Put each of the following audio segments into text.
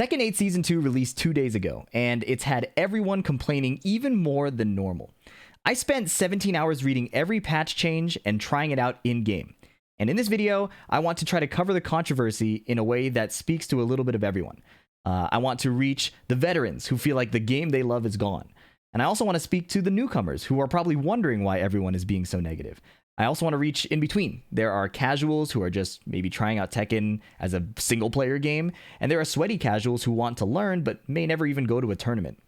Tekken 8 Season 2 released 2 days ago, and it's had everyone complaining even more than normal. I spent 17 hours reading every patch change and trying it out in-game. And in this video, I want to try to cover the controversy in a way that speaks to a little bit of everyone. I want to reach the veterans who feel like the game they love is gone. And I also want to speak to the newcomers who are probably wondering why everyone is being so negative. I also want to reach in between. There are casuals who are just maybe trying out Tekken as a single-player game, and there are sweaty casuals who want to learn but may never even go to a tournament.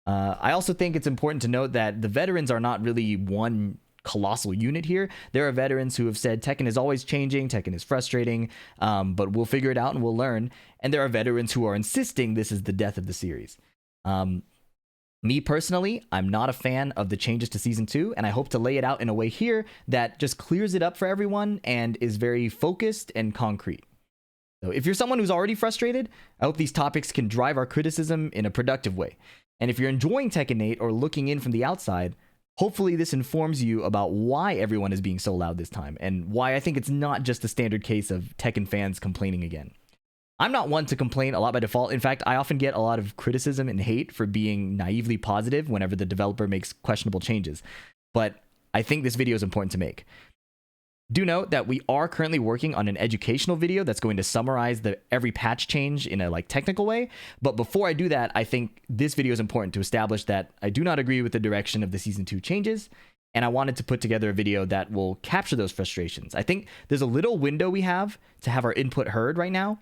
I also think it's important to note that the veterans are not really one colossal unit here. There are veterans who have said Tekken is always changing, Tekken is frustrating, but we'll figure it out and we'll learn. And there are veterans who are insisting this is the death of the series. Me personally, I'm not a fan of the changes to Season 2, and I hope to lay it out in a way here that just clears it up for everyone and is very focused and concrete. So if you're someone who's already frustrated, I hope these topics can drive our criticism in a productive way. And if you're enjoying Tekken 8 or looking in from the outside, hopefully this informs you about why everyone is being so loud this time, and why I think it's not just a standard case of Tekken fans complaining again. I'm not one to complain a lot by default. In fact, I often get a lot of criticism and hate for being naively positive whenever the developer makes questionable changes. But I think this video is important to make. Do note that we are currently working on an educational video that's going to summarize every patch change in a technical way. But before I do that, I think this video is important to establish that I do not agree with the direction of the Season 2 changes. And I wanted to put together a video that will capture those frustrations. I think there's a little window we have to have our input heard right now.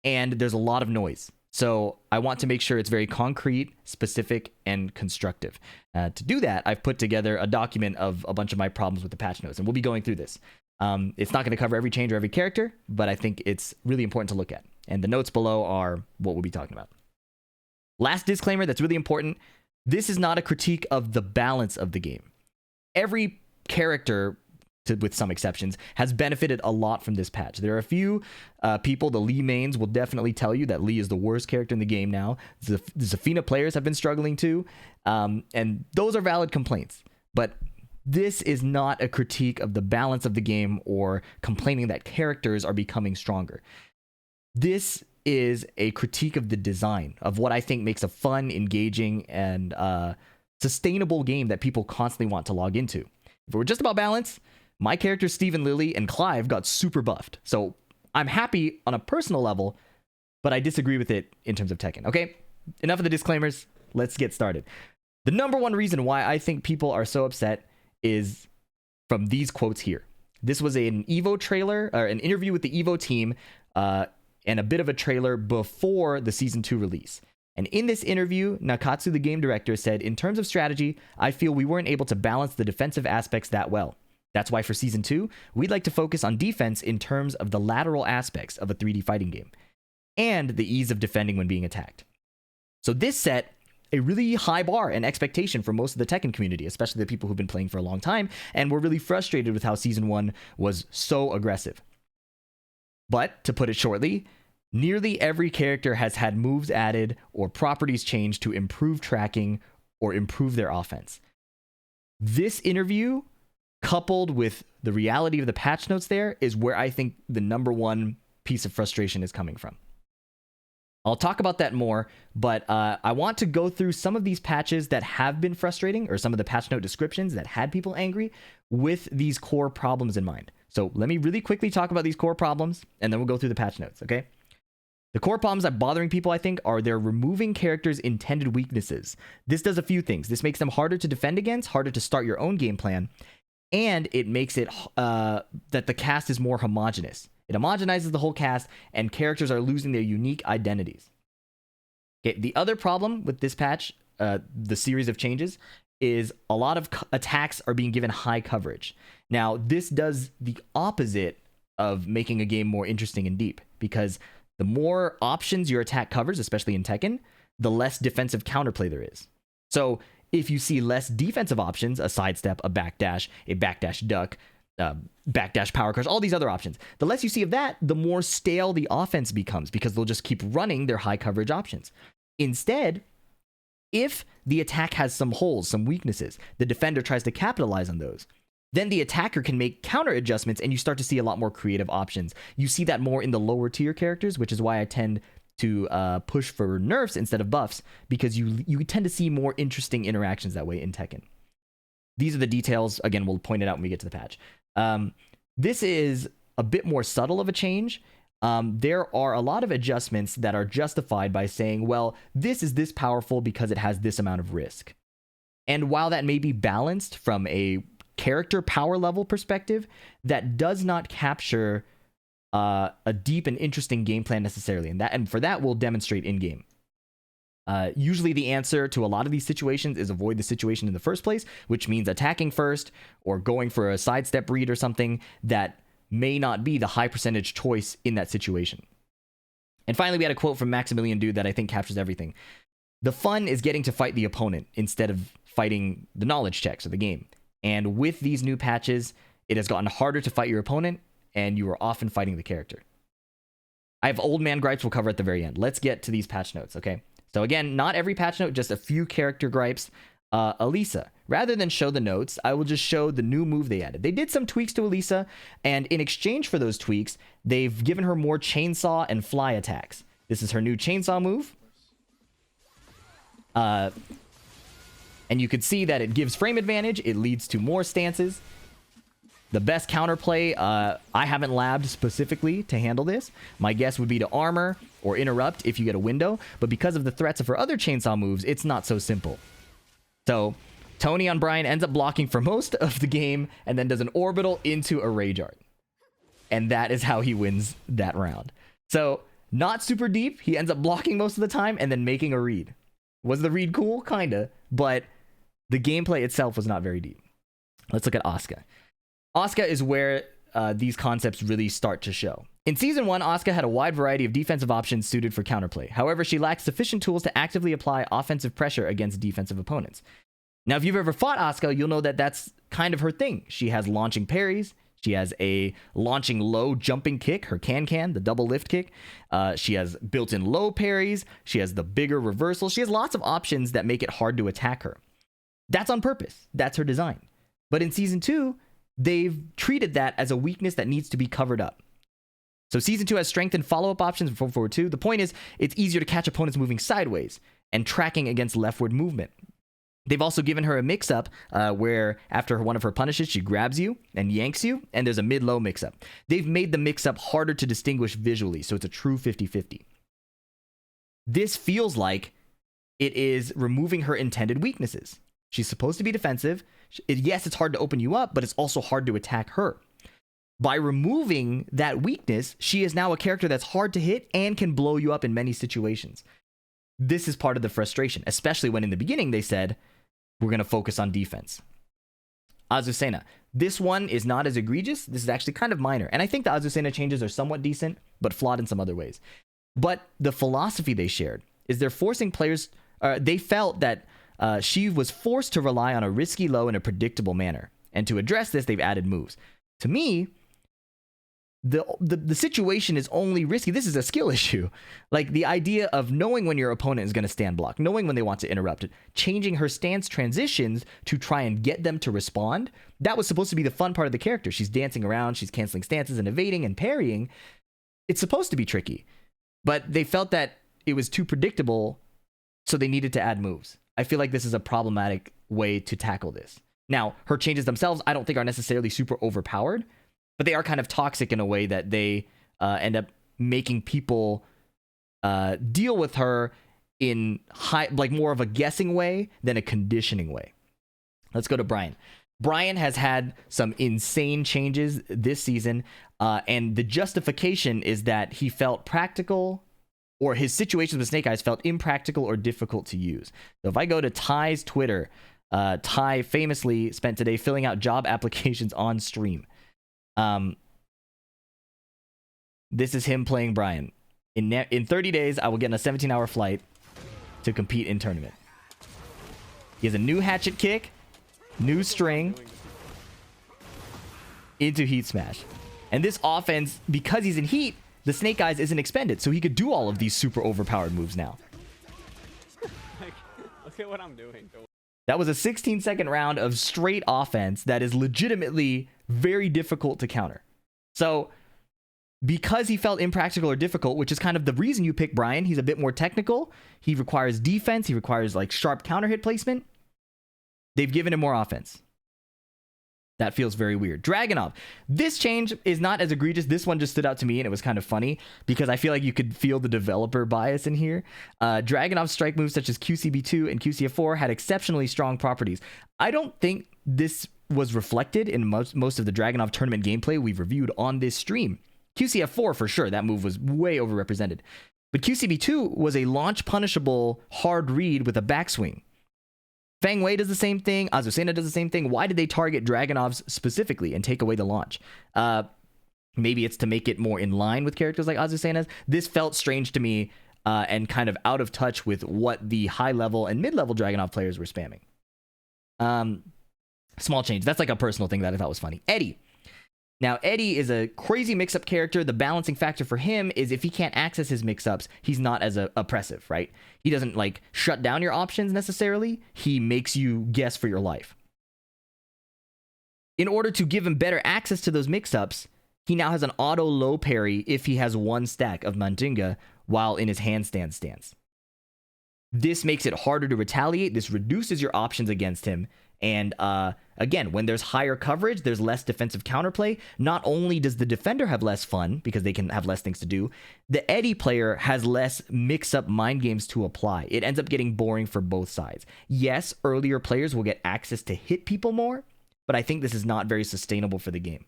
And there's a lot of noise. So I want to make sure it's very concrete, specific, and constructive. To do that, I've put together a document of a bunch of my problems with the patch notes, and we'll be going through this. It's not going to cover every change or every character, but I think it's really important to look at. And the notes below are what we'll be talking about. Last disclaimer that's really important. This is not a critique of the balance of the game. Every character, with some exceptions, has benefited a lot from this patch. There are a few people, the Lee mains will definitely tell you that Lee is the worst character in the game now. The Zafina players have been struggling too, and those are valid complaints. But this is not a critique of the balance of the game or complaining that characters are becoming stronger. This is a critique of the design, of what I think makes a fun, engaging, and sustainable game that people constantly want to log into. If it were just about balance, my characters Steve and Lili and Clive got super buffed. So I'm happy on a personal level, but I disagree with it in terms of Tekken. Okay, enough of the disclaimers. Let's get started. The number one reason why I think people are so upset is from these quotes here. This was an Evo trailer, or an interview with the Evo team, and a bit of a trailer before the Season 2 release. And in this interview, Nakatsu, the game director, said, "In terms of strategy, I feel we weren't able to balance the defensive aspects that well. That's why for Season 2, we'd like to focus on defense in terms of the lateral aspects of a 3D fighting game, and the ease of defending when being attacked." So this set a really high bar and expectation for most of the Tekken community, especially the people who've been playing for a long time, and were really frustrated with how Season 1 was so aggressive. But, to put it shortly, nearly every character has had moves added or properties changed to improve tracking or improve their offense. This interview, coupled with the reality of the patch notes there, is where I think the number one piece of frustration is coming from. I'll talk about that more, but I want to go through some of these patches that have been frustrating, or some of the patch note descriptions that had people angry, with these core problems in mind. So let me really quickly talk about these core problems, and then we'll go through the patch notes, okay? The core problems that are bothering people, I think, are they're removing characters' intended weaknesses. This does a few things. This makes them harder to defend against, harder to start your own game plan, and it makes it that the cast is more homogenous. It homogenizes the whole cast, and characters are losing their unique identities. Okay, the other problem with this patch, the series of changes, is a lot of attacks are being given high coverage. Now, this does the opposite of making a game more interesting and deep, because the more options your attack covers, especially in Tekken, the less defensive counterplay there is. So if you see less defensive options, a sidestep, a backdash duck, backdash power crush, all these other options, the less you see of that, the more stale the offense becomes, because they'll just keep running their high coverage options. Instead, if the attack has some holes, some weaknesses, the defender tries to capitalize on those, then the attacker can make counter adjustments, and you start to see a lot more creative options. You see that more in the lower tier characters, which is why I tend to push for nerfs instead of buffs, because you tend to see more interesting interactions that way in Tekken. These are the details. Again, we'll point it out when we get to the patch. This is a bit more subtle of a change. There are a lot of adjustments that are justified by saying, well, this is this powerful because it has this amount of risk. And while that may be balanced from a character power level perspective, that does not capture a deep and interesting game plan necessarily. And for that, we'll demonstrate in game. Usually the answer to a lot of these situations is avoid the situation in the first place, which means attacking first or going for a sidestep read or something that may not be the high percentage choice in that situation. And finally, we had a quote from Maximilian Dude that I think captures everything. The fun is getting to fight the opponent instead of fighting the knowledge checks of the game. And with these new patches, it has gotten harder to fight your opponent, and you are often fighting the character. I have old man gripes we'll cover at the very end. Let's get to these patch notes, okay? So again, not every patch note, just a few character gripes. Elisa, rather than show the notes, I will just show the new move they added. They did some tweaks to Elisa, and in exchange for those tweaks, they've given her more chainsaw and fly attacks. This is her new chainsaw move. And you can see that it gives frame advantage. It leads to more stances. The best counterplay, I haven't labbed specifically to handle this. My guess would be to armor or interrupt if you get a window. But because of the threats of her other chainsaw moves, it's not so simple. So Tony on Bryan ends up blocking for most of the game and then does an orbital into a rage art. And that is how he wins that round. So not super deep. He ends up blocking most of the time and then making a read. Was the read cool? Kinda. But the gameplay itself was not very deep. Let's look at Asuka. Asuka is where these concepts really start to show. In Season 1, Asuka had a wide variety of defensive options suited for counterplay. However, she lacked sufficient tools to actively apply offensive pressure against defensive opponents. Now, if you've ever fought Asuka, you'll know that that's kind of her thing. She has launching parries. She has a launching low jumping kick, her can, the double lift kick. She has built-in low parries. She has the bigger reversal. She has lots of options that make it hard to attack her. That's on purpose. That's her design. But in Season 2, they've treated that as a weakness that needs to be covered up. So Season 2 has strengthened follow-up options for forward 2. The point is, it's easier to catch opponents moving sideways and tracking against leftward movement. They've also given her a mix-up where after one of her punishes, she grabs you and yanks you, and there's a mid-low mix-up. They've made the mix-up harder to distinguish visually, so it's a true 50-50. This feels like it is removing her intended weaknesses. She's supposed to be defensive. Yes, it's hard to open you up, but it's also hard to attack her. By removing that weakness, she is now a character that's hard to hit and can blow you up in many situations. This is part of the frustration, especially when in the beginning they said, we're going to focus on defense. Azucena. This one is not as egregious. This is actually kind of minor. And I think the Azucena changes are somewhat decent, but flawed in some other ways. But the philosophy they shared is they're forcing players... they felt that she was forced to rely on a risky low in a predictable manner. And to address this, they've added moves. To me, the situation is only risky. This is a skill issue. Like the idea of knowing when your opponent is going to stand block, knowing when they want to interrupt it, changing her stance transitions to try and get them to respond. That was supposed to be the fun part of the character. She's dancing around, she's canceling stances and evading and parrying. It's supposed to be tricky, but they felt that it was too predictable, so they needed to add moves. I feel like this is a problematic way to tackle this. Now, her changes themselves, I don't think are necessarily super overpowered, but they are kind of toxic in a way that they end up making people deal with her in like more of a guessing way than a conditioning way. Let's go to Bryan. Bryan has had some insane changes this season, and the justification is that he felt practical, or his situations with Snake Eyes felt impractical or difficult to use. So if I go to Ty's Twitter, Ty famously spent today filling out job applications on stream. This is him playing Bryan. In 30 days, I will get in a 17-hour flight to compete in tournament. He has a new hatchet kick, new string, into Heat Smash. And this offense, because he's in Heat, the Snake Eyes isn't expended, so he could do all of these super overpowered moves now. Like, look at what I'm doing. That was a 16-second round of straight offense that is legitimately very difficult to counter. So because he felt impractical or difficult, which is kind of the reason you pick Bryan. He's a bit more technical. He requires defense. He requires like sharp counter hit placement. They've given him more offense. That feels very weird. Dragunov. This change is not as egregious. This one just stood out to me, and it was kind of funny because I feel like you could feel the developer bias in here. Dragunov's strike moves such as QCB2 and QCF4 had exceptionally strong properties. I don't think this was reflected in most of the Dragunov tournament gameplay we've reviewed on this stream. QCF4 for sure, that move was way overrepresented. But QCB2 was a launch punishable hard read with a backswing. Feng Wei does the same thing. Azucena does the same thing. Why did they target Dragunov's specifically and take away the launch? Maybe it's to make it more in line with characters like Azucena's. This felt strange to me and kind of out of touch with what the high-level and mid-level Dragunov players were spamming. Small change. That's like a personal thing that I thought was funny. Eddy. Now, Eddy is a crazy mix-up character. The balancing factor for him is if he can't access his mix-ups, he's not as oppressive, right? He doesn't, like, shut down your options necessarily. He makes you guess for your life. In order to give him better access to those mix-ups, he now has an auto low parry if he has one stack of Mandinga while in his handstand stance. This makes it harder to retaliate. This reduces your options against him. And again, when there's higher coverage, there's less defensive counterplay. Not only does the defender have less fun because they can have less things to do, the Eddy player has less mix-up mind games to apply. It ends up getting boring for both sides. Yes, earlier players will get access to hit people more, but I think this is not very sustainable for the game.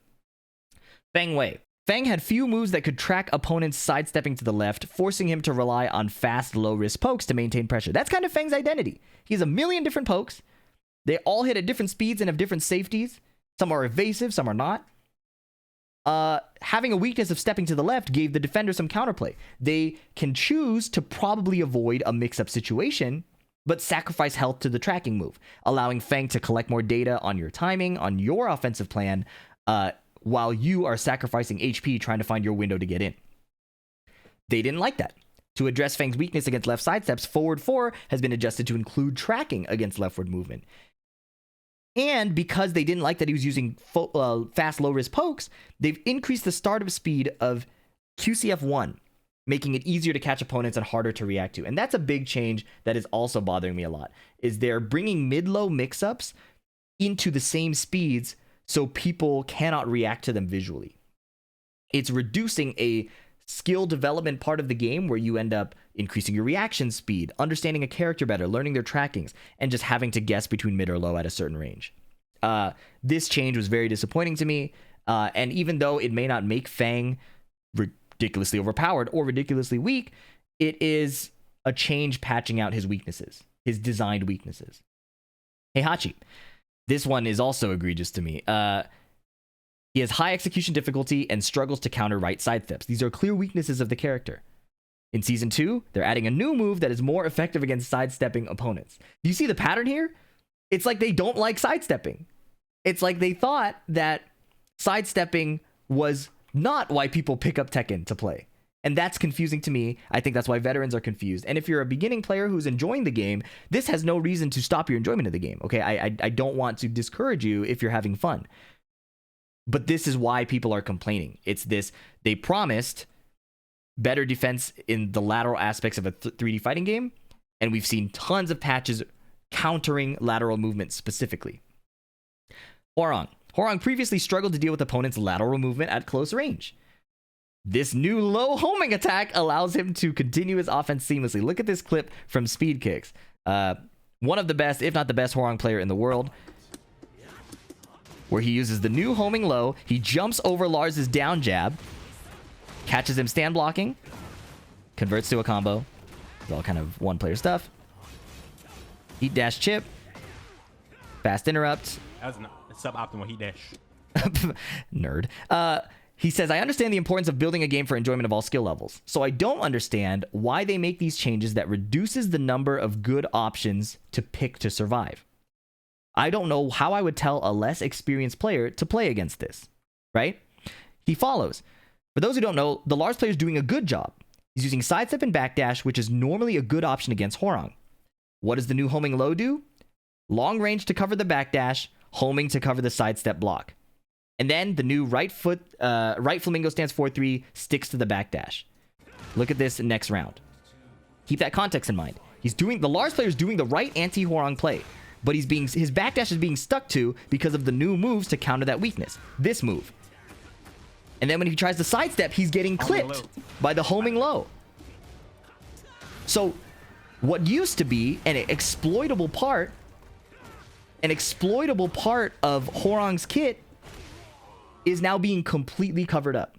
Feng Wei. Feng had few moves that could track opponents sidestepping to the left, forcing him to rely on fast, low-risk pokes to maintain pressure. That's kind of Feng's identity. He has a million different pokes. They all hit at different speeds and have different safeties. Some are evasive, some are not. Having a weakness of stepping to the left gave the defender some counterplay. They can choose to probably avoid a mix-up situation, but sacrifice health to the tracking move, allowing Feng to collect more data on your timing, on your offensive plan, while you are sacrificing HP trying to find your window to get in. They didn't like that. To address Feng's weakness against left sidesteps, forward 4 has been adjusted to include tracking against leftward movement. And because they didn't like that he was using fast, low-risk pokes, they've increased the startup speed of QCF1, making it easier to catch opponents and harder to react to. And that's a big change that is also bothering me a lot, is they're bringing mid-low mix-ups into the same speeds so people cannot react to them visually. It's reducing a skill development part of the game where you end up increasing your reaction speed, understanding a character better, learning their trackings, and just having to guess between mid or low at a certain range. This change was very disappointing to me, and even though it may not make Feng ridiculously overpowered or ridiculously weak, it is a change patching out his weaknesses, his designed weaknesses. Heihachi. This one is also egregious to me. He has high execution difficulty and struggles to counter right sidesteps. These are clear weaknesses of the character. In Season 2, they're adding a new move that is more effective against sidestepping opponents. Do you see the pattern here? It's like they don't like sidestepping. It's like they thought that sidestepping was not why people pick up Tekken to play. And that's confusing to me. I think that's why veterans are confused. And if you're a beginning player who's enjoying the game, this has no reason to stop your enjoyment of the game. Okay, I don't want to discourage you if you're having fun. But this is why people are complaining. It's this, they promised better defense in the lateral aspects of a 3D fighting game, and we've seen tons of patches countering lateral movement specifically. Hwoarang. Hwoarang previously struggled to deal with opponents' lateral movement at close range. This new low homing attack allows him to continue his offense seamlessly. Look at this clip from Speed Kicks. One of the best, if not the best, Hwoarang player in the world, where he uses the new homing low. He jumps over Lars' down jab, catches him stand blocking, converts to a combo. It's all kind of one-player stuff. Heat dash chip. Fast interrupt. That was a suboptimal heat dash. Nerd. He says, I understand the importance of building a game for enjoyment of all skill levels. So I don't understand why they make these changes that reduces the number of good options to pick to survive. I don't know how I would tell a less experienced player to play against this, right? He follows. For those who don't know, the Lars player is doing a good job. He's using sidestep and backdash, which is normally a good option against Hwoarang. What does the new homing low do? Long range to cover the backdash, homing to cover the sidestep block. And then the new right flamingo stance 4-3 sticks to the backdash. Look at this next round. Keep that context in mind. The Lars player is doing the right anti-Hwoarang play, but his backdash is being stuck to because of the new moves to counter that weakness. This move. And then when he tries to sidestep, he's getting clipped by the homing low. So what used to be an exploitable part of Hwoarang's kit is now being completely covered up.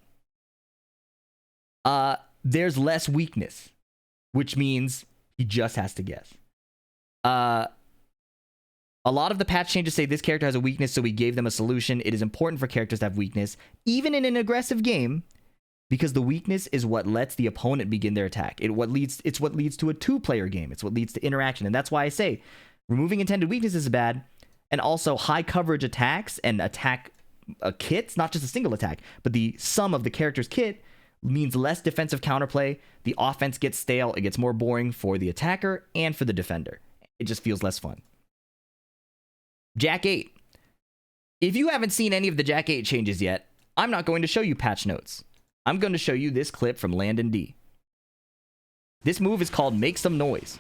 There's less weakness, which means he just has to guess. A lot of the patch changes say this character has a weakness, so we gave them a solution. It is important for characters to have weakness, even in an aggressive game, because the weakness is what lets the opponent begin their attack. It's what leads to a two-player game. It's what leads to interaction, and that's why I say removing intended weaknesses is bad, and also high coverage attacks and attack kits, not just a single attack, but the sum of the character's kit means less defensive counterplay. The offense gets stale. It gets more boring for the attacker and for the defender. It just feels less fun. Jack 8. If you haven't seen any of the Jack 8 changes yet, I'm not going to show you patch notes. I'm going to show you this clip from Landon D. This move is called Make Some Noise.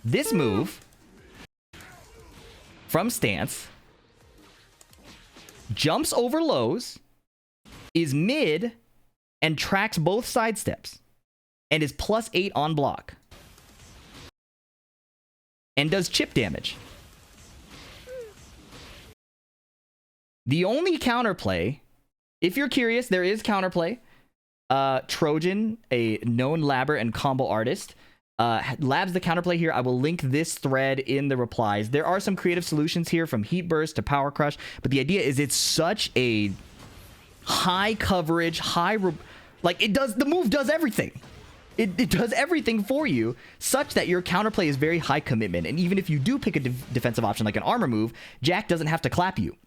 This move from stance jumps over lows, is mid, and tracks both side steps, and is +8 on block, and does chip damage. The only counterplay, if you're curious, there is counterplay. Trojan, a known labber and combo artist, labs the counterplay here. I will link this thread in the replies. There are some creative solutions here, from Heat Burst to Power Crush, but the idea is it's such a high coverage, the move does everything. It does everything for you, such that your counterplay is very high commitment. And even if you do pick a defensive option like an armor move, Jack doesn't have to clap you.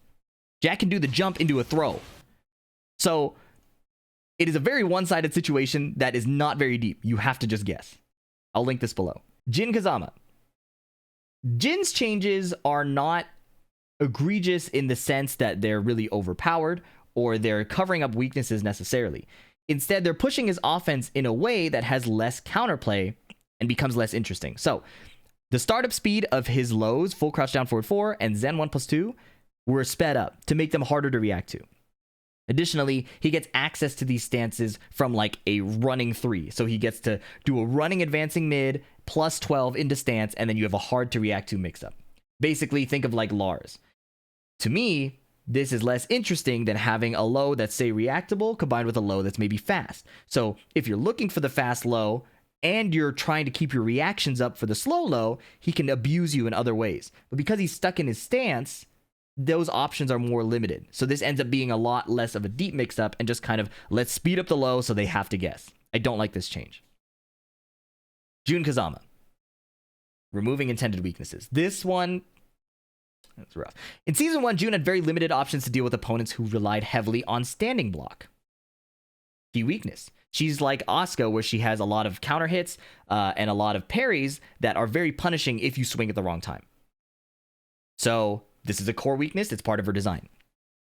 Jack can do the jump into a throw. So it is a very one-sided situation that is not very deep. You have to just guess. I'll link this below. Jin Kazama. Jin's changes are not egregious in the sense that they're really overpowered or they're covering up weaknesses necessarily. Instead, they're pushing his offense in a way that has less counterplay and becomes less interesting. So, the startup speed of his lows, full crouch down forward 4, and Zen 1+2 were sped up to make them harder to react to. Additionally, he gets access to these stances from like a running 3. So he gets to do a running advancing mid, +12 into stance, and then you have a hard to react to mix-up. Basically, think of like Lars. To me, this is less interesting than having a low that's, say, reactable combined with a low that's maybe fast. So if you're looking for the fast low and you're trying to keep your reactions up for the slow low, he can abuse you in other ways. But because he's stuck in his stance, those options are more limited. So this ends up being a lot less of a deep mix-up and just kind of, let's speed up the low so they have to guess. I don't like this change. Jun Kazama. Removing intended weaknesses. This one, that's rough. In Season 1, Jun had very limited options to deal with opponents who relied heavily on standing block. Key weakness. She's like Asuka, where she has a lot of counter hits and a lot of parries that are very punishing if you swing at the wrong time. So this is a core weakness. It's part of her design.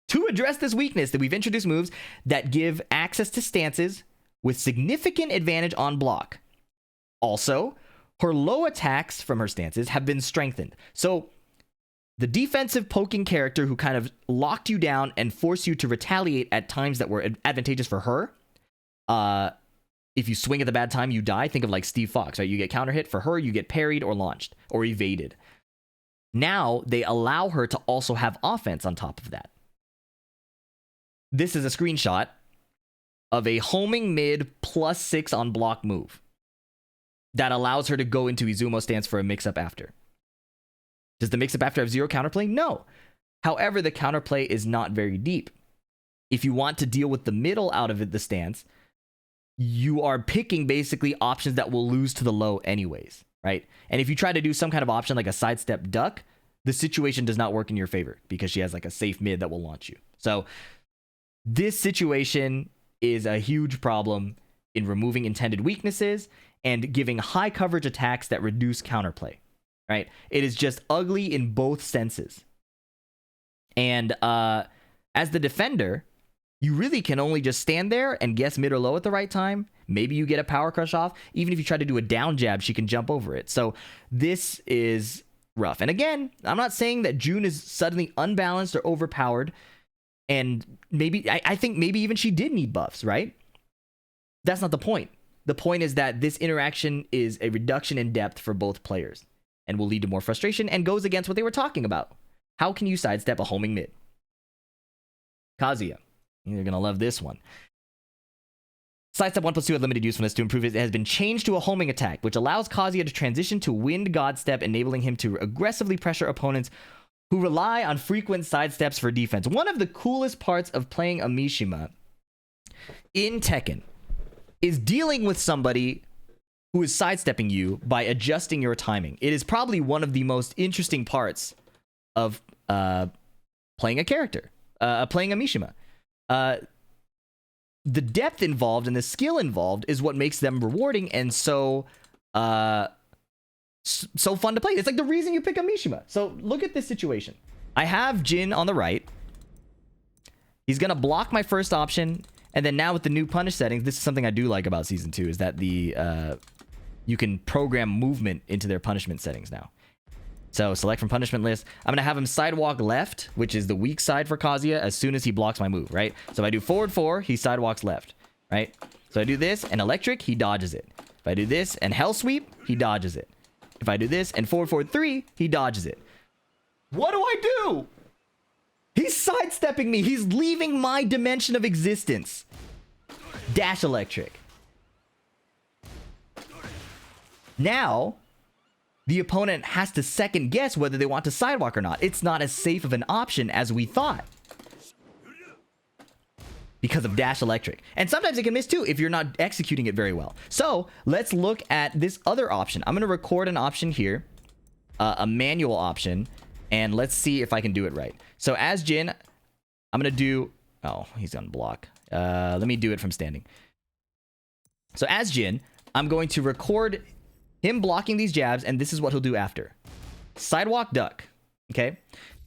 To address this weakness, that we've introduced moves that give access to stances with significant advantage on block. Also, her low attacks from her stances have been strengthened. So the defensive poking character who kind of locked you down and forced you to retaliate at times that were advantageous for her. If you swing at the bad time, you die. Think of like Steve Fox, right? You get counter hit. For her, you get parried or launched or evaded. Now they allow her to also have offense on top of that. This is a screenshot of a homing mid +6 on block move that allows her to go into Izumo stance for a mix-up after. Does the mix-up after have 0 counterplay? No. However, the counterplay is not very deep. If you want to deal with the middle out of the stance, you are picking basically options that will lose to the low anyways, right? And if you try to do some kind of option like a sidestep duck, the situation does not work in your favor because she has like a safe mid that will launch you. So this situation is a huge problem in removing intended weaknesses and giving high coverage attacks that reduce counterplay, right? It is just ugly in both senses. And as the defender, you really can only just stand there and guess mid or low at the right time. Maybe you get a power crush off. Even if you try to do a down jab, she can jump over it. So this is rough. And again, I'm not saying that June is suddenly unbalanced or overpowered. And maybe, I think maybe even she did need buffs, right? That's not the point. The point is that this interaction is a reduction in depth for both players and will lead to more frustration and goes against what they were talking about. How can you sidestep a homing mid? Kazuya. You're going to love this one. Sidestep 1+2 had limited usefulness to improve it. It has been changed to a homing attack, which allows Kazuya to transition to Wind God Step, enabling him to aggressively pressure opponents who rely on frequent sidesteps for defense. One of the coolest parts of playing a Mishima in Tekken is dealing with somebody who is sidestepping you by adjusting your timing. It is probably one of the most interesting parts of playing a character, playing a Mishima. The depth involved and the skill involved is what makes them rewarding and so fun to play. It's like the reason you pick a Mishima. So look at this situation. I have Jin on the right. He's going to block my first option. And then now with the new punish settings, this is something I do like about Season 2, is that you can program movement into their punishment settings now. So select from punishment list. I'm going to have him sidewalk left, which is the weak side for Kazuya, as soon as he blocks my move, right? So if I do forward 4, he sidewalks left, right? So I do this and electric, he dodges it. If I do this and hell sweep, he dodges it. If I do this and forward 3, he dodges it. What do I do? He's sidestepping me. He's leaving my dimension of existence. Dash electric. Now, the opponent has to second guess whether they want to sidewalk or not. It's not as safe of an option as we thought, because of dash electric. And sometimes it can miss too if you're not executing it very well. So let's look at this other option. I'm going to record an option here, a manual option, and let's see if I can do it right. So as Jin, I'm going to do... Oh, he's on block. Let me do it from standing. So as Jin, I'm going to record him blocking these jabs, and this is what he'll do after. Sidewalk duck. Okay?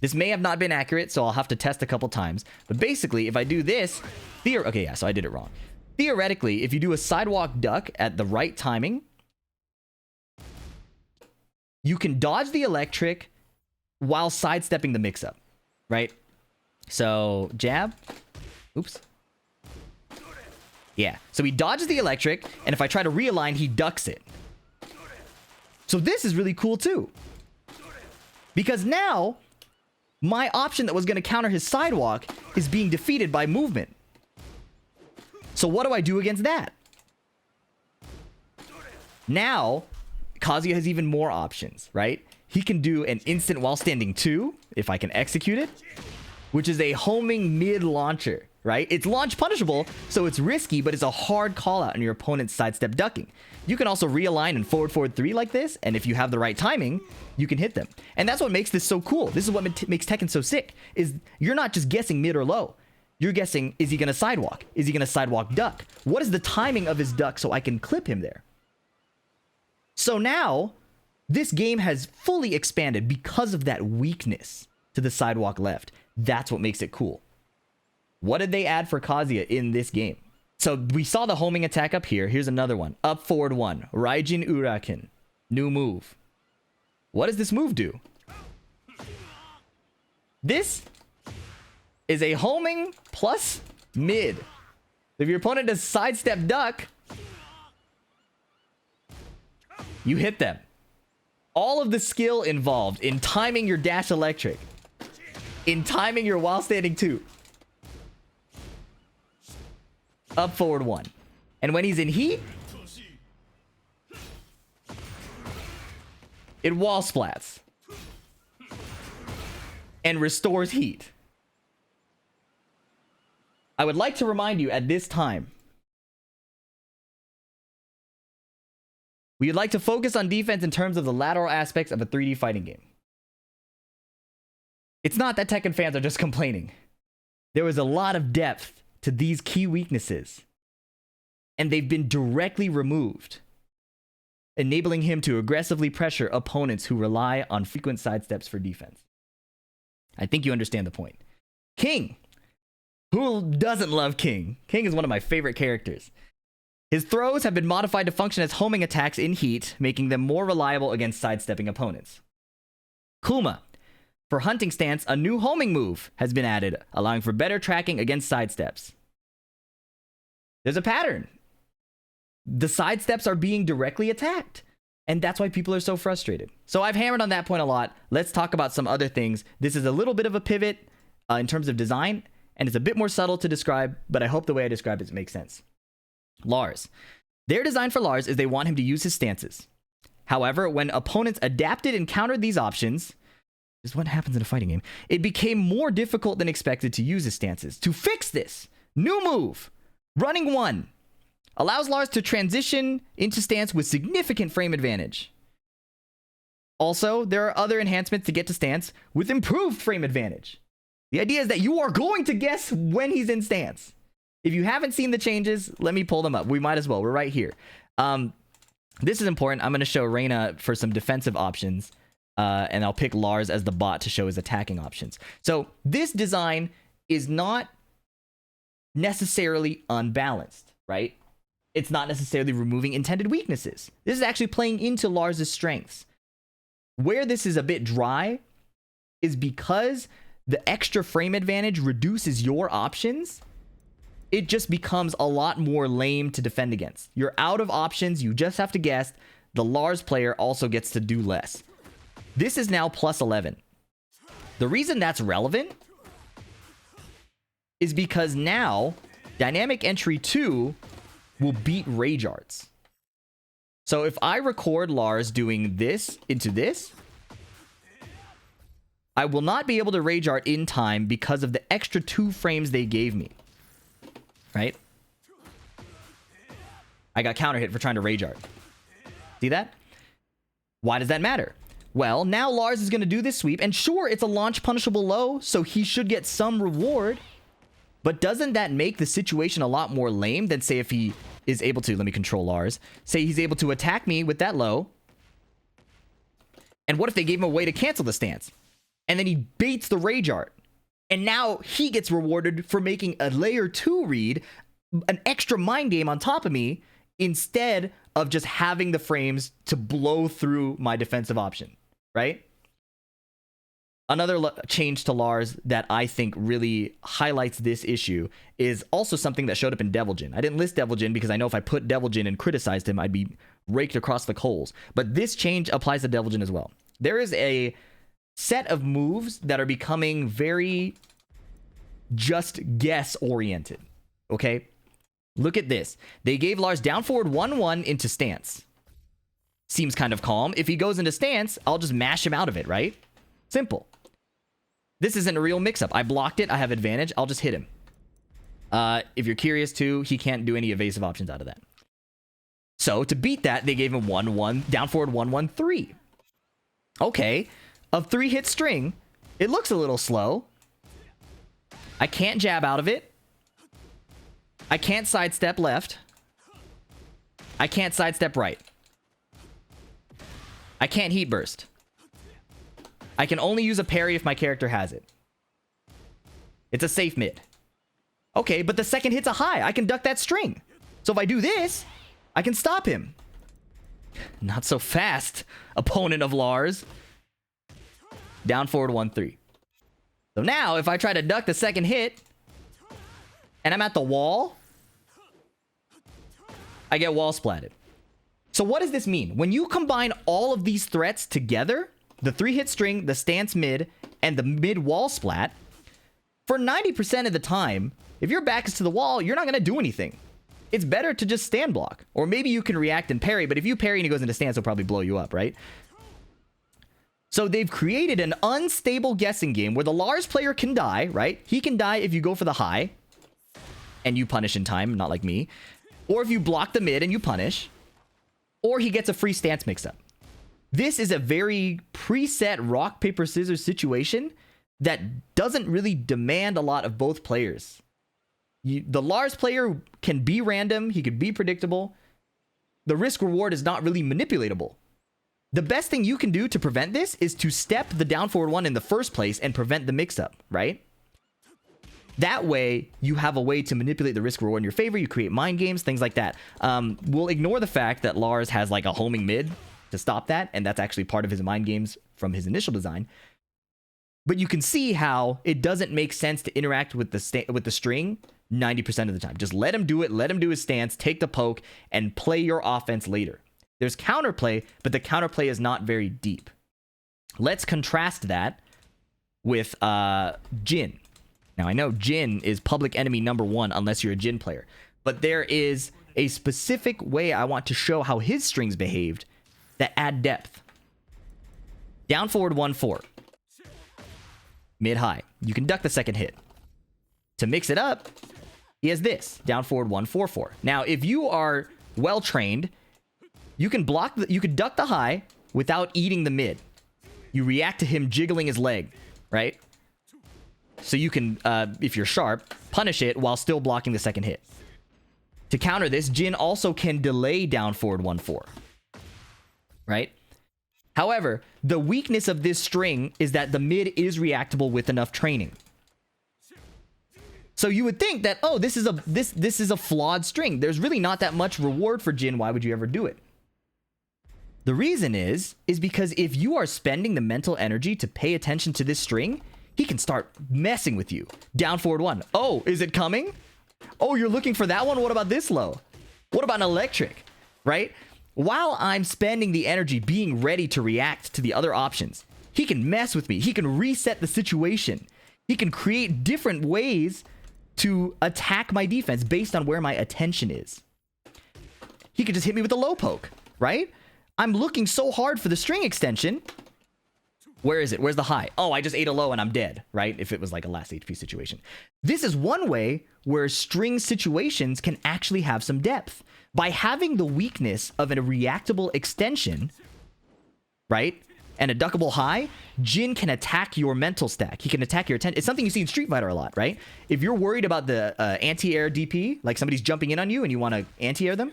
This may have not been accurate, so I'll have to test a couple times. But basically, if I do this... Okay, yeah, so I did it wrong. Theoretically, if you do a sidewalk duck at the right timing, you can dodge the electric while sidestepping the mix-up, right? So, jab. Oops. Yeah, so he dodges the electric, and if I try to realign, he ducks it. So this is really cool too. Because now, my option that was going to counter his sidewalk is being defeated by movement. So what do I do against that? Now, Kazuya has even more options, right? He can do an instant while standing 2, if I can execute it, which is a homing mid-launcher, right? It's launch punishable, so it's risky, but it's a hard call out on your opponent's sidestep ducking. You can also realign and forward 3 like this, and if you have the right timing, you can hit them. And that's what makes this so cool. This is what makes Tekken so sick, is you're not just guessing mid or low. You're guessing, is he going to sidewalk? Is he going to sidewalk duck? What is the timing of his duck so I can clip him there? So now, this game has fully expanded because of that weakness to the sidewalk left. That's what makes it cool. What did they add for Kazuya in this game? So we saw the homing attack up here. Here's another one. Up forward 1. Raijin Uraken. New move. What does this move do? This is a homing plus mid. If your opponent does sidestep duck, you hit them. All of the skill involved in timing your dash electric, in timing your while standing 2. Up forward 1. And when he's in heat, it wall splats and restores heat. I would like to remind you at this time, we would like to focus on defense in terms of the lateral aspects of a 3D fighting game. It's not that Tekken fans are just complaining. There was a lot of depth to these key weaknesses, and they've been directly removed enabling him to aggressively pressure opponents who rely on frequent sidesteps for defense. I think you understand the point. King. Who doesn't love King? King is one of my favorite characters. His throws have been modified to function as homing attacks in heat, making them more reliable against sidestepping opponents. Kuma. For hunting stance, a new homing move has been added, allowing for better tracking against sidesteps. There's a pattern. The sidesteps are being directly attacked, and that's why people are so frustrated. So I've hammered on that point a lot. Let's talk about some other things. This is a little bit of a pivot in terms of design, and it's a bit more subtle to describe, but I hope the way I describe it makes sense. Lars. Their design for Lars is they want him to use his stances. However, when opponents adapted and countered these options, is what happens in a fighting game, it became more difficult than expected to use his stances. To fix this, new move, running 1, allows Lars to transition into stance with significant frame advantage. Also, there are other enhancements to get to stance with improved frame advantage. The idea is that you are going to guess when he's in stance. If you haven't seen the changes, let me pull them up. We might as well. We're right here. This is important. I'm going to show Reina for some defensive options. And I'll pick Lars as the bot to show his attacking options. So this design is not necessarily unbalanced, right? It's not necessarily removing intended weaknesses. This is actually playing into Lars' strengths. Where this is a bit dry is because the extra frame advantage reduces your options. It just becomes a lot more lame to defend against. You're out of options. You just have to guess. The Lars player also gets to do less. This is now plus 11. The reason that's relevant is because now Dynamic Entry 2 will beat Rage Arts. So if I record Lars doing this into this, I will not be able to Rage Art in time because of the extra 2 frames they gave me. Right? I got counter hit for trying to Rage Art. See that? Why does that matter? Well, now Lars is going to do this sweep, and sure, it's a launch punishable low, so he should get some reward. But doesn't that make the situation a lot more lame than, say, if he is able to, let me control Lars, say he's able to attack me with that low, and what if they gave him a way to cancel the stance? And then he baits the Rage Art, and now he gets rewarded for making a layer 2 read, an extra mind game on top of me, instead of just having the frames to blow through my defensive option. Right? Another change to Lars that I think really highlights this issue is also something that showed up in Devil Jin. I didn't list Devil Jin because I know if I put Devil Jin and criticized him, I'd be raked across the coals. But this change applies to Devil Jin as well. There is a set of moves that are becoming very just guess oriented. Okay? Look at this. They gave Lars down forward 1-1 into stance. Seems kind of calm. If he goes into stance, I'll just mash him out of it, right? Simple. This isn't a real mix-up. I blocked it. I have advantage. I'll just hit him. If you're curious too, he can't do any evasive options out of that. So to beat that, they gave him 1-1, down forward 1-1-3. Okay. Of 3-hit string, it looks a little slow. I can't jab out of it. I can't sidestep left. I can't sidestep right. I can't heat burst. I can only use a parry if my character has it. It's a safe mid. Okay, but the second hit's a high. I can duck that string. So if I do this, I can stop him. Not so fast, opponent of Lars. Down forward 1-3. So now, if I try to duck the second hit, and I'm at the wall, I get wall splatted. So what does this mean? When you combine all of these threats together, the 3-hit string, the stance mid, and the mid wall splat, for 90% of the time, if your back is to the wall, you're not going to do anything. It's better to just stand block. Or maybe you can react and parry, but if you parry and he goes into stance, he'll probably blow you up, right? So they've created an unstable guessing game where the Lars player can die, right? He can die if you go for the high and you punish in time, not like me. Or if you block the mid and you punish. Or he gets a free stance mix-up. This is a very preset rock, paper, scissors situation that doesn't really demand a lot of both players. The Lars player can be random. He could be predictable. the risk reward is not really manipulatable. The best thing you can do to prevent this is to step the down forward one in the first place and prevent the mix-up, right? That way, you have a way to manipulate the risk reward in your favor. You create mind games, things like that. We'll ignore the fact that Lars has like a homing mid to stop that, and that's actually part of his mind games from his initial design. But you can see how it doesn't make sense to interact with the string 90% of the time. Just let him do it, let him do his stance, take the poke, and play your offense later. There's counterplay, but the counterplay is not very deep. Let's contrast that with Jin. Now, I know Jin is public enemy number 1 unless you're a Jin player. But there is a specific way I want to show how his strings behaved that add depth. Down forward 1-4. Mid-high. You can duck the second hit. To mix it up, he has this. Down forward 1-4-4. Now, if you are well-trained, you can duck the high without eating the mid. You react to him jiggling his leg, right? So you can, if you're sharp, punish it while still blocking the second hit. To counter this, Jin also can delay down forward 1-4. Right? However, the weakness of this string is that the mid is reactable with enough training. So you would think that, oh, this is a flawed string. There's really not that much reward for Jin. Why would you ever do it? The reason is because if you are spending the mental energy to pay attention to this string, he can start messing with you. Down forward 1. Oh, is it coming? Oh, you're looking for that one? What about this low? What about an electric? Right? While I'm spending the energy being ready to react to the other options, he can mess with me. He can reset the situation. He can create different ways to attack my defense based on where my attention is. He could just hit me with a low poke, right? I'm looking so hard for the string extension. Where is it? Where's the high? Oh, I just ate a low and I'm dead, right? If it was like a last HP situation. This is one way where string situations can actually have some depth. By having the weakness of a reactable extension, right? And a duckable high, Jin can attack your mental stack. He can attack your attention. It's something you see in Street Fighter a lot, right? If you're worried about the anti-air DP, like somebody's jumping in on you and you want to anti-air them,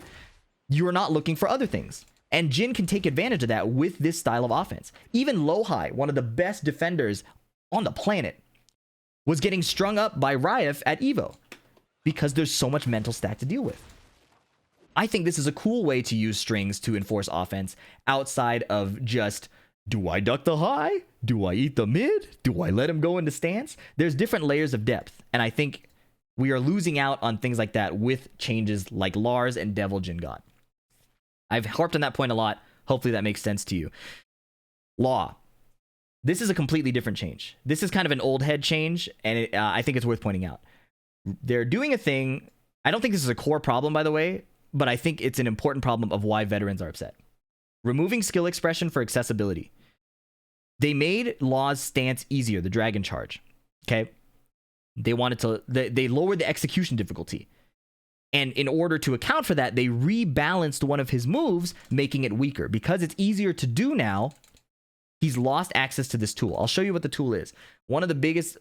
you're not looking for other things. And Jin can take advantage of that with this style of offense. Even Low-High, one of the best defenders on the planet, was getting strung up by Ryef at Evo because there's so much mental stack to deal with. I think this is a cool way to use strings to enforce offense outside of just, do I duck the high? Do I eat the mid? Do I let him go into stance? There's different layers of depth, and I think we are losing out on things like that with changes like Lars and Devil Jin got. I've harped on that point a lot. Hopefully that makes sense to you. Law. This is a completely different change. This is kind of an old head change, and I think it's worth pointing out. They're doing a thing. I don't think this is a core problem, by the way, but I think it's an important problem of why veterans are upset. Removing skill expression for accessibility. They made Law's stance easier, the dragon charge. Okay? They lowered the execution difficulty. And in order to account for that, they rebalanced one of his moves, making it weaker. Because it's easier to do now, he's lost access to this tool. I'll show you what the tool is. One of the biggest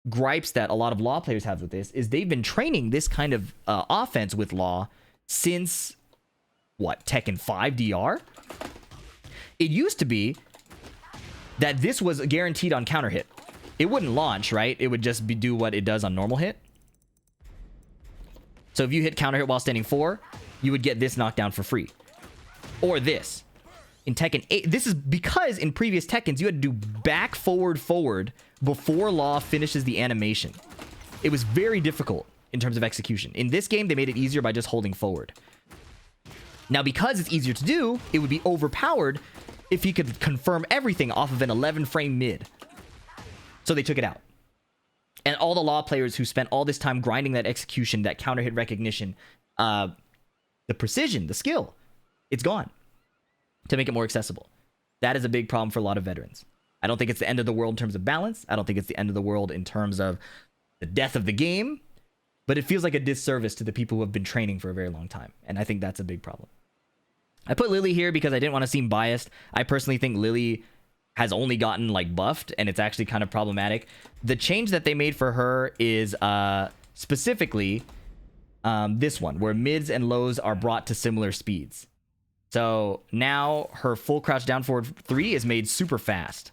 gripes that a lot of Law players have with this is they've been training this kind of offense with Law since, what, Tekken 5 DR? It used to be that this was guaranteed on counter hit. It wouldn't launch, right? It would just do what it does on normal hit. So if you hit counter hit while standing 4, you would get this knockdown for free. Or this. In Tekken 8, this is because in previous Tekkens, you had to do back, forward, forward before Law finishes the animation. It was very difficult in terms of execution. In this game, they made it easier by just holding forward. Now, because it's easier to do, it would be overpowered if he could confirm everything off of an 11-frame mid. So they took it out. And all the Law players who spent all this time grinding that execution, that counter hit recognition, the precision, the skill, it's gone to make it more accessible. That is a big problem for a lot of veterans. I don't think it's the end of the world in terms of balance. I don't think it's the end of the world in terms of the death of the game. But it feels like a disservice to the people who have been training for a very long time. And I think that's a big problem. I put Lili here because I didn't want to seem biased. I personally think Lili has only gotten like buffed, and it's actually kind of problematic. The change that they made for her is specifically this one, where mids and lows are brought to similar speeds. So now her full crouch down forward 3 is made super fast.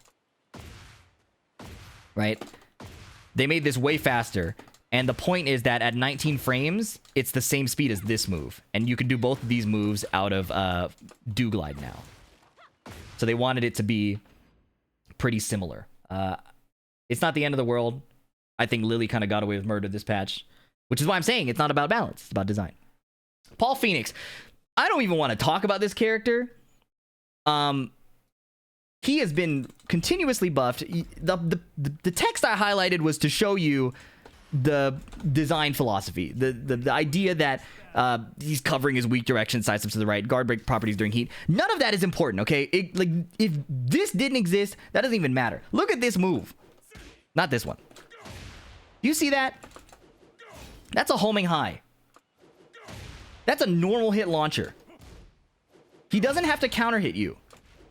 Right? They made this way faster. And the point is that at 19 frames, it's the same speed as this move. And you can do both of these moves out of Do Glide now. So they wanted it to be pretty similar. It's not the end of the world. I think Lili kind of got away with murder this patch. Which is why I'm saying it's not about balance. It's about design. Paul Phoenix. I don't even want to talk about this character. He has been continuously buffed. The text I highlighted was to show you the design philosophy, the idea that he's covering his weak direction, side steps to the right, guard break properties during heat. None of that is important, okay? Like if this didn't exist, that doesn't even matter. Look at this move. Not this one. Do you see that? That's a homing high. That's a normal hit launcher. He doesn't have to counter hit you.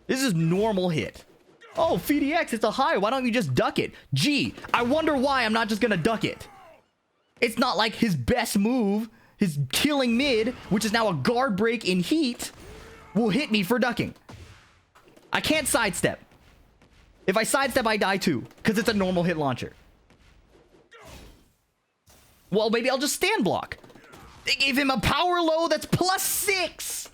This is normal hit. Oh, FDX, it's a high. Why don't you just duck it? Gee, I wonder why I'm not just gonna duck it. It's not like his best move, his killing mid, which is now a guard break in heat, will hit me for ducking. I can't sidestep. If I sidestep, I die too, because it's a normal hit launcher. Well, maybe I'll just stand block. They gave him a power low that's +6.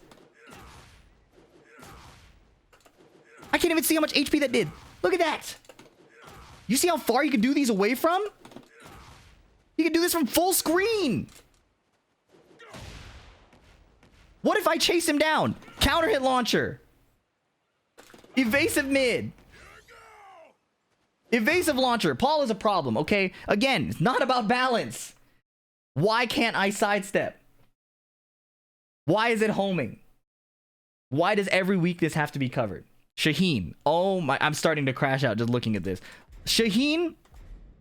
I can't even see how much HP that did. Look at that. You see how far you can do these away from? You can do this from full screen. What if I chase him down? Counter hit launcher. Evasive mid. Evasive launcher. Paul is a problem, okay? Again, it's not about balance. Why can't I sidestep? Why is it homing? Why does every weakness have to be covered? Shaheen. Oh my, I'm starting to crash out just looking at this. Shaheen,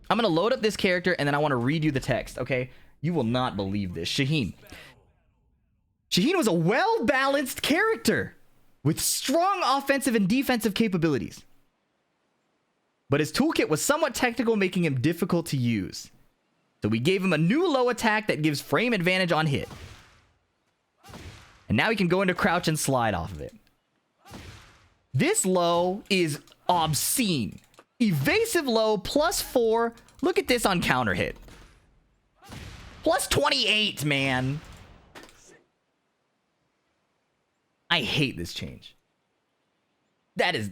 I'm going to load up this character and then I want to read you the text, okay? You will not believe this. Shaheen. Shaheen was a well-balanced character with strong offensive and defensive capabilities. But his toolkit was somewhat technical, making him difficult to use. So we gave him a new low attack that gives frame advantage on hit. And now he can go into crouch and slide off of it. This low is obscene. Evasive low +4. Look at this on counter hit. +28, man. I hate this change. That is...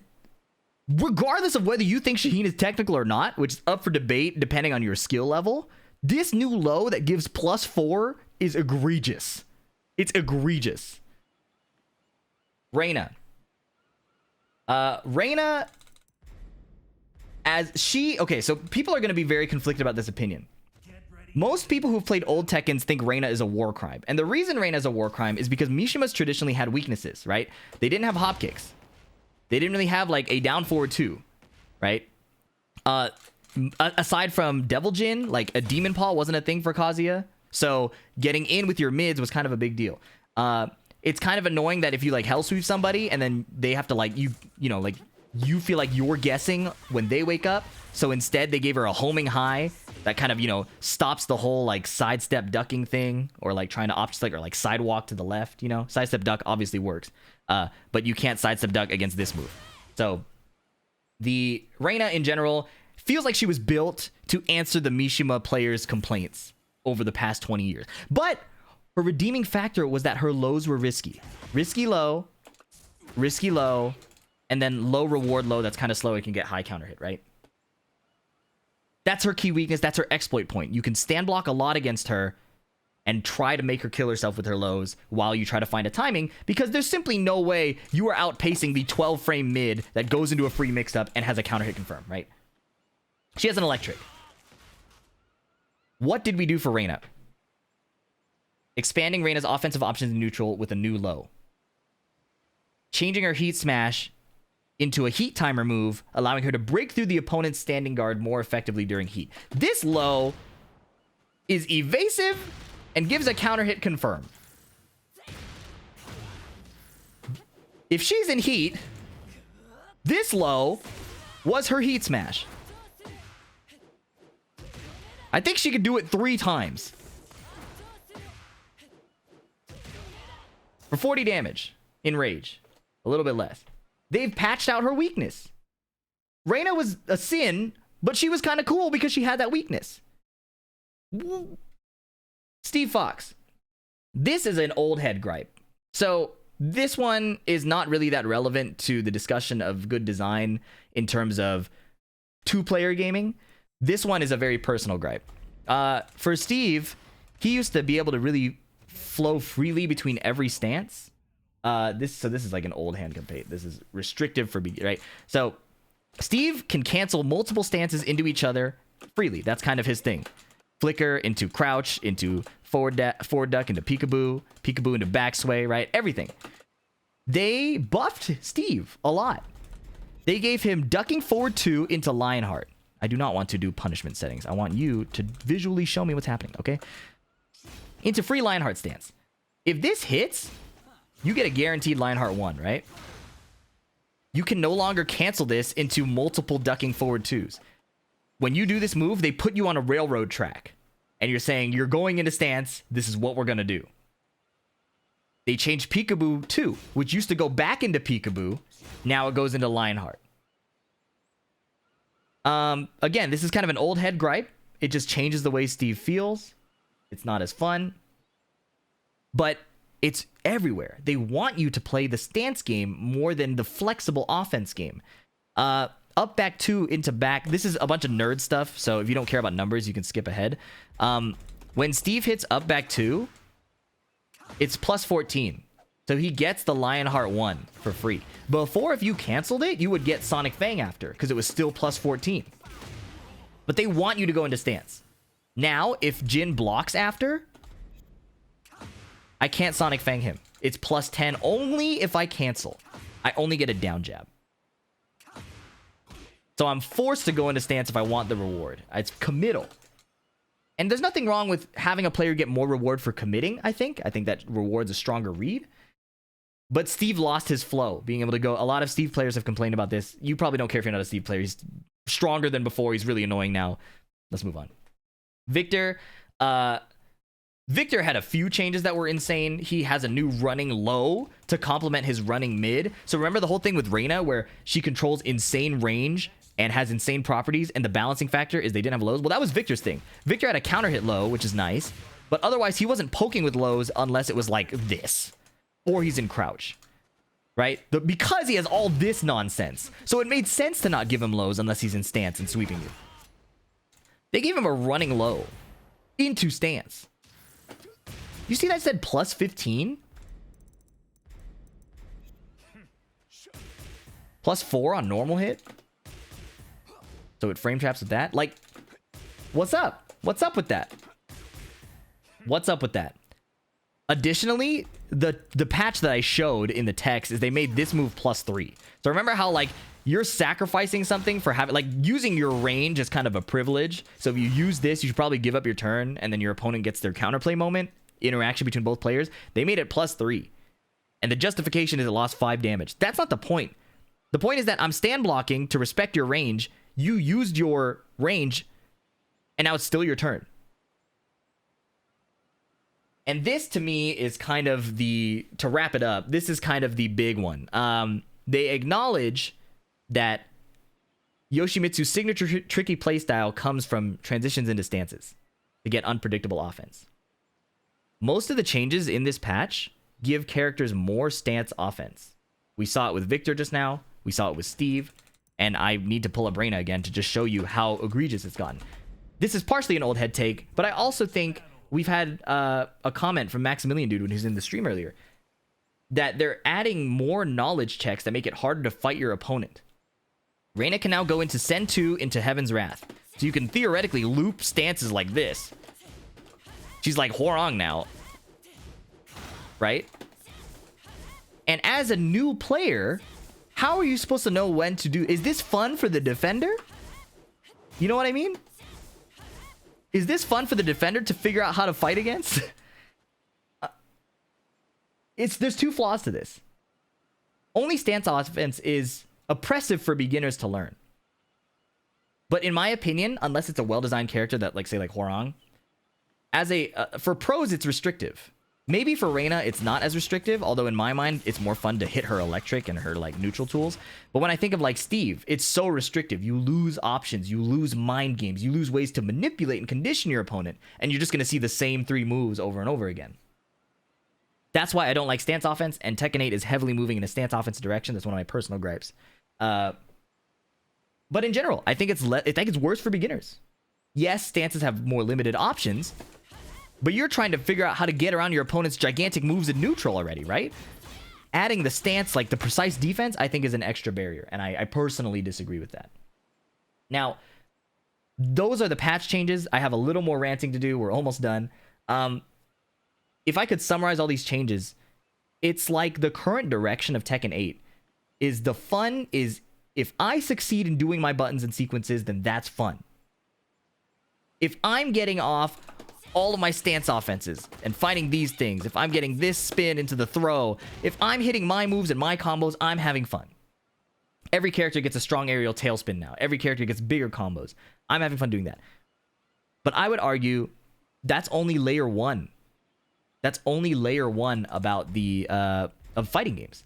Regardless of whether you think Shaheen is technical or not, which is up for debate depending on your skill level, this new low that gives +4 is egregious. It's egregious. Reina. Reina, as she... Okay, so people are going to be very conflicted about this opinion. Most people who've played old Tekkens think Reina is a war crime. And the reason Reina is a war crime is because Mishimas traditionally had weaknesses, right? They didn't have hop kicks. They didn't really have, like, a down forward 2, right? Aside from Devil Jin, like, a Demon Paw wasn't a thing for Kazuya. So getting in with your mids was kind of a big deal. It's kind of annoying that if you, like, hell sweep somebody and then they have to, like, you know, like, you feel like you're guessing when they wake up. So instead, they gave her a homing high that kind of, you know, stops the whole, like, sidestep ducking thing, or, like, trying to like, or, like, sidewalk to the left, you know? Sidestep duck obviously works. But you can't sidestep duck against this move. So the Reina in general feels like she was built to answer the Mishima players' complaints over the past 20 years. But her redeeming factor was that her lows were risky. Risky low, and then low reward low that's kind of slow. It can get high counter hit, right? That's her key weakness. That's her exploit point. You can stand block a lot against her and try to make her kill herself with her lows while you try to find a timing, because there's simply no way you are outpacing the 12-frame mid that goes into a free mix-up and has a counter hit confirm, right? She has an electric. What did we do for Reina? Expanding Reina's offensive options in neutral with a new low. Changing her heat smash into a heat timer move, allowing her to break through the opponent's standing guard more effectively during heat. This low is evasive and gives a counter hit confirm. If she's in heat, this low was her heat smash. I think she could do it 3 times. For 40 damage. in rage. A little bit less. They've patched out her weakness. Reina was a sin, but she was kind of cool because she had that weakness. Steve Fox. This is an old head gripe. So this one is not really that relevant to the discussion of good design in terms of two-player gaming. This one is a very personal gripe. For Steve, he used to be able to really flow freely between every stance. This is like an old hand campaign. This is restrictive for beginners, right? So Steve can cancel multiple stances into each other freely. That's kind of his thing. Flicker into crouch, into forward duck, into peekaboo, peekaboo into back sway, right? Everything. They buffed Steve a lot. They gave him ducking forward 2 into Lionheart. I do not want to do punishment settings. I want you to visually show me what's happening, okay? Into free Lionheart stance. If this hits, you get a guaranteed Lionheart 1, right? You can no longer cancel this into multiple ducking forward 2s. When you do this move, they put you on a railroad track. And you're saying, you're going into stance, this is what we're going to do. They changed Peekaboo 2, which used to go back into Peekaboo. Now it goes into Lionheart. Again, this is kind of an old head gripe. It just changes the way Steve feels. It's not as fun. But it's everywhere. They want you to play the stance game more than the flexible offense game. Up, back 2, into back. This is a bunch of nerd stuff, so if you don't care about numbers, you can skip ahead. When Steve hits up, back 2, it's plus 14. So he gets the Lionheart 1 for free. Before, if you canceled it, you would get Sonic Fang after, because it was still plus 14. But they want you to go into stance. Now, if Jin blocks after, I can't Sonic Fang him. It's plus 10 only if I cancel. I only get a down jab. So I'm forced to go into stance if I want the reward. It's committal. And there's nothing wrong with having a player get more reward for committing, I think. I think that reward's a stronger read. But Steve lost his flow, being able to go. A lot of Steve players have complained about this. You probably don't care if you're not a Steve player. He's stronger than before. He's really annoying now. Let's move on. Victor had a few changes that were insane. He has a new running low to complement his running mid. So remember the whole thing with Reina where she controls insane range and has insane properties, and the balancing factor is they didn't have lows? Well, that was Victor's thing. Victor had a counter hit low, which is nice, but otherwise he wasn't poking with lows unless it was like this, or he's in crouch, right? Because he has all this nonsense. So it made sense to not give him lows unless he's in stance and sweeping you. They gave him a running low into stance. You see that said plus 15? Plus 4 on normal hit? So it frame traps with that? Like, what's up? What's up with that? What's up with that? Additionally, the patch that I showed in the text is they made this move plus 3. So remember how, like, you're sacrificing something for having, like, using your range is kind of a privilege. So if you use this, you should probably give up your turn, and then your opponent gets their counterplay moment. Interaction between both players. They made it plus 3. And the justification is it lost 5 damage. That's not the point. The point is that I'm stand blocking to respect your range. You used your range, and now it's still your turn. And this, to me, is kind of the... To wrap it up, this is kind of the big one. They acknowledge that Yoshimitsu's signature tricky playstyle comes from transitions into stances to get unpredictable offense. Most of the changes in this patch give characters more stance offense. We saw it with Victor just now. We saw it with Steve. And I need to pull up Reina again to just show you how egregious it's gotten. This is partially an old head take, but I also think we've had a comment from Maximilian Dude when he was in the stream earlier that they're adding more knowledge checks that make it harder to fight your opponent. Reina can now go into Send 2 into Heaven's Wrath. So you can theoretically loop stances like this. She's like Hwoarang now. Right? And as a new player, how are you supposed to know when to do... Is this fun for the defender? You know what I mean? Is this fun for the defender to figure out how to fight against? There's 2 flaws to this. Only stance offense is oppressive for beginners to learn. But in my opinion, unless it's a well-designed character that, like, say, like Hwoarang, for pros, it's restrictive. Maybe for Reina, it's not as restrictive, although in my mind, it's more fun to hit her electric and her like neutral tools. But when I think of like Steve, it's so restrictive. You lose options, you lose mind games, you lose ways to manipulate and condition your opponent, and you're just going to see the same 3 moves over and over again. That's why I don't like stance offense, and Tekken 8 is heavily moving in a stance offense direction. That's one of my personal gripes. But in general, I think it's worse for beginners. Yes, stances have more limited options, but you're trying to figure out how to get around your opponent's gigantic moves in neutral already, right? Adding the stance, like the precise defense, I think is an extra barrier, and I personally disagree with that. Now, those are the patch changes. I have a little more ranting to do. We're almost done. If I could summarize all these changes, it's like the current direction of Tekken 8 is the fun is if I succeed in doing my buttons and sequences, then that's fun. If I'm getting off all of my stance offenses and finding these things, if I'm getting this spin into the throw, if I'm hitting my moves and my combos, I'm having fun. Every character gets a strong aerial tailspin now. Every character gets bigger combos. I'm having fun doing that. But I would argue that's only layer 1. That's only layer 1 about the of fighting games.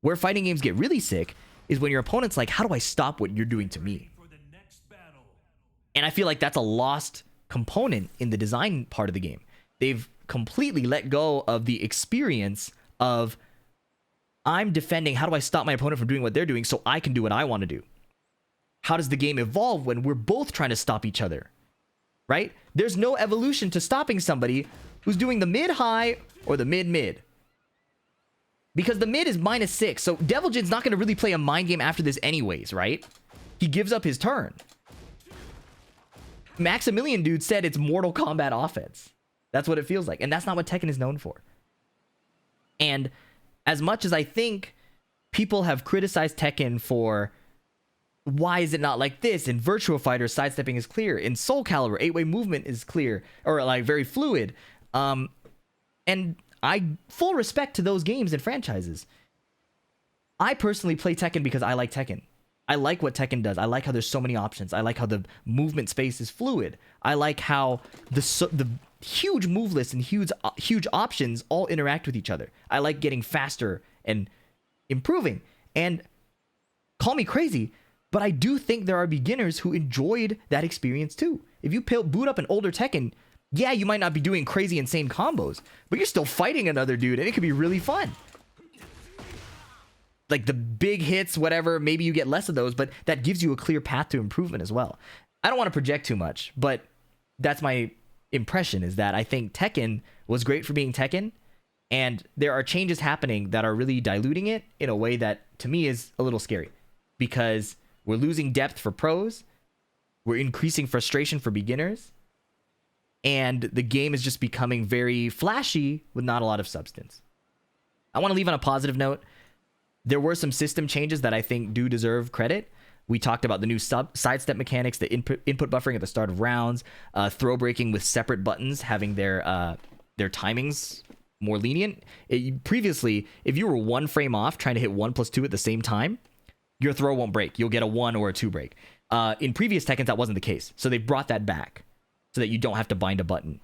Where fighting games get really sick is when your opponent's like, how do I stop what you're doing to me? And I feel like that's a lost component in the design part of the game. They've completely let go of the experience of I'm defending, how do I stop my opponent from doing what they're doing so I can do what I want to do? How does the game evolve when we're both trying to stop each other? Right? There's no evolution to stopping somebody who's doing the mid-high or the mid-mid. Because the mid is -6, so Deviljin's not going to really play a mind game after this anyways, right? He gives up his turn. Maximilian dude said it's Mortal Kombat offense. That's what it feels like. And that's not what Tekken is known for. And as much as I think people have criticized Tekken for why is it not like this? In Virtua Fighter, sidestepping is clear. In Soul Calibur, 8-way movement is clear. Or like very fluid. And I full respect to those games and franchises. I personally play Tekken because I like Tekken. I like what Tekken does. I like how there's so many options. I like how the movement space is fluid. I like how the huge move lists and huge options all interact with each other. I like getting faster and improving. And call me crazy, but I do think there are beginners who enjoyed that experience too. If you boot up an older Tekken, yeah, you might not be doing crazy insane combos, but you're still fighting another dude and it could be really fun. Like the big hits, whatever, maybe you get less of those, but that gives you a clear path to improvement as well. I don't want to project too much, but that's my impression, is that I think Tekken was great for being Tekken, and there are changes happening that are really diluting it in a way that, to me, is a little scary. Because we're losing depth for pros, we're increasing frustration for beginners, and the game is just becoming very flashy with not a lot of substance. I want to leave on a positive note. There were some system changes that I think do deserve credit. We talked about the new sidestep mechanics, the input buffering at the start of rounds, throw breaking with separate buttons, having their timings more lenient. Previously, if you were 1 frame off trying to hit 1+2 at the same time, your throw won't break. You'll get a 1 or a 2 break. In previous Tekkens, that wasn't the case. So they brought that back so that you don't have to bind a button.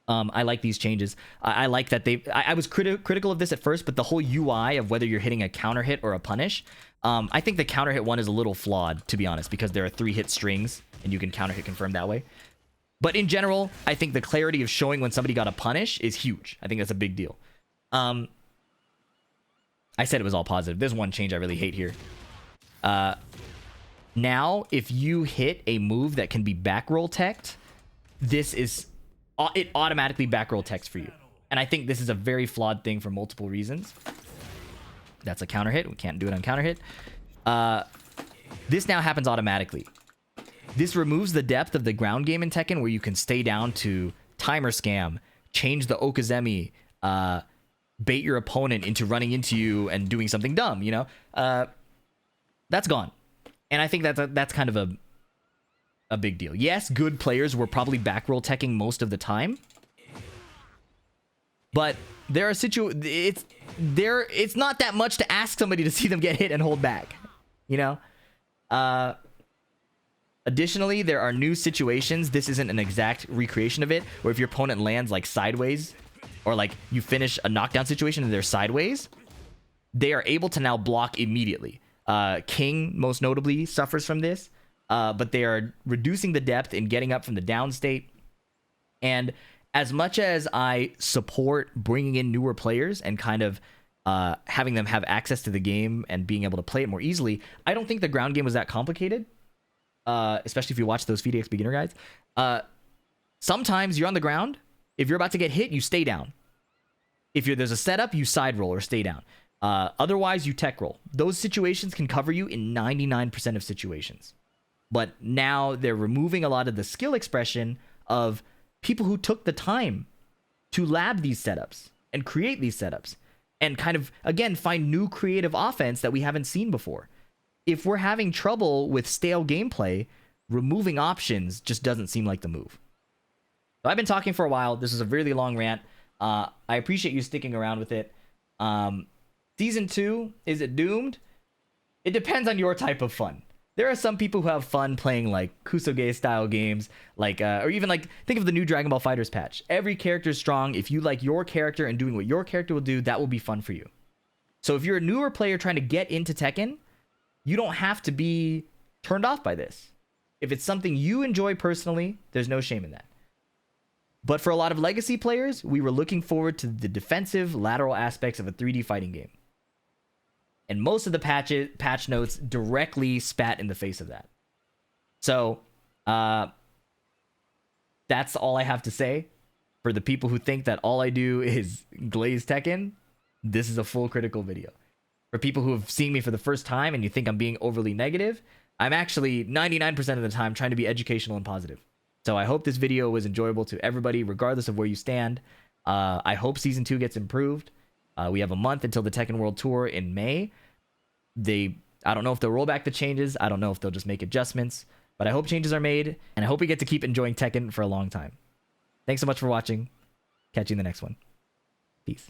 I like these changes. I like that I was critical of this at first, but the whole UI of whether you're hitting a counter hit or a punish, I think the counter hit one is a little flawed, to be honest, because there are 3-hit strings and you can counter hit confirm that way. But in general, I think the clarity of showing when somebody got a punish is huge. I think that's a big deal. I said it was all positive. There's one change I really hate here. Now, if you hit a move that can be back roll teched, it automatically back roll techs for you. And I think this is a very flawed thing for multiple reasons. That's a counter hit. We can't do it on counter hit. This now happens automatically. This removes the depth of the ground game in Tekken, where you can stay down to timer scam, change the Okazemi, bait your opponent into running into you and doing something dumb, you know? That's gone. And I think that's kind of a big deal. Yes, good players were probably back roll teching most of the time, but there are it's not that much to ask somebody to see them get hit and hold back, you know? Additionally, there are new situations. This isn't an exact recreation of it, where if your opponent lands like sideways or like you finish a knockdown situation and they're sideways, they are able to now block immediately. King, most notably, suffers from this, but they are reducing the depth and getting up from the down state. And as much as I support bringing in newer players and kind of having them have access to the game and being able to play it more easily, I don't think the ground game was that complicated, especially if you watch those VDX beginner guides. Sometimes you're on the ground. If you're about to get hit, you stay down. If there's a setup, you side roll or stay down. Otherwise, you tech roll. Those situations can cover you in 99% of situations. But now they're removing a lot of the skill expression of people who took the time to lab these setups and create these setups and kind of, again, find new creative offense that we haven't seen before. If we're having trouble with stale gameplay, removing options just doesn't seem like the move. So I've been talking for a while. This is a really long rant. I appreciate you sticking around with it. Season 2, is it doomed? It depends on your type of fun. There are some people who have fun playing like Kusoge style games, like or even like think of the new Dragon Ball FighterZ patch. Every character is strong. If you like your character and doing what your character will do, that will be fun for you. So if you're a newer player trying to get into Tekken, you don't have to be turned off by this. If it's something you enjoy personally, there's no shame in that. But for a lot of legacy players, we were looking forward to the defensive lateral aspects of a 3D fighting game. And most of the patch notes directly spat in the face of that. So, that's all I have to say. For the people who think that all I do is glaze Tekken, this is a full critical video. For people who have seen me for the first time and you think I'm being overly negative, I'm actually 99% of the time trying to be educational and positive. So I hope this video was enjoyable to everybody, regardless of where you stand. I hope Season 2 gets improved. We have a month until the Tekken World Tour in May. I don't know if they'll roll back the changes. I don't know if they'll just make adjustments. But I hope changes are made, and I hope we get to keep enjoying Tekken for a long time. Thanks so much for watching. Catch you in the next one. Peace.